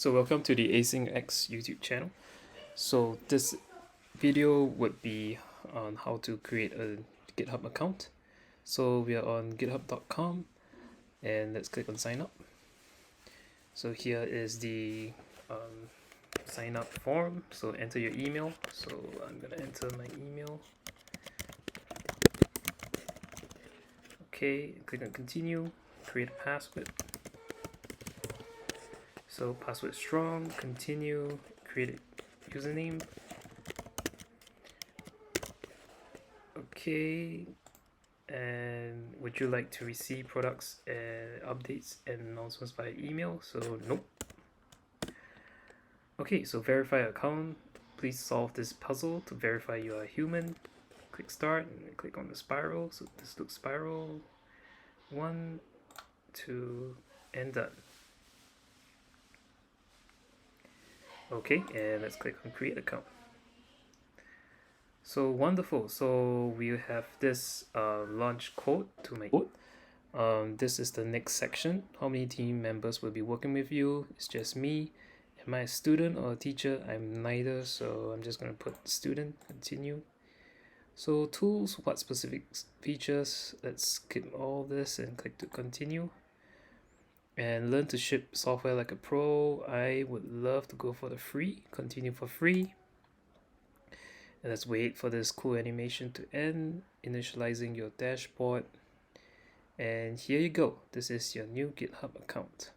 So welcome to the Async X YouTube channel. So this video would be on how to create a GitHub account. So we are on github.com and let's click on sign up. So here is the sign up form. So enter your email. So I'm gonna enter my email. Okay, click on continue, create a password. So password strong, continue, create a username. Okay, and would you like to receive products and updates and announcements via email? So nope. Okay, so verify account. Please solve this puzzle to verify you are human. Click start and click on the spiral. So this looks spiral. 1, 2, and done. Okay, and let's click on create account. So wonderful. So we have this launch code to my code. This is the next section. How many team members will be working with you? It's just me. Am I a student or a teacher? I'm neither, so I'm just going to put student, continue. So tools, what specific features? Let's skip all this and click to continue. And learn to ship software like a pro. I would love to go for the free, continue for free. And let's wait for this cool animation to end, initializing your dashboard. And here you go. This is your new GitHub account.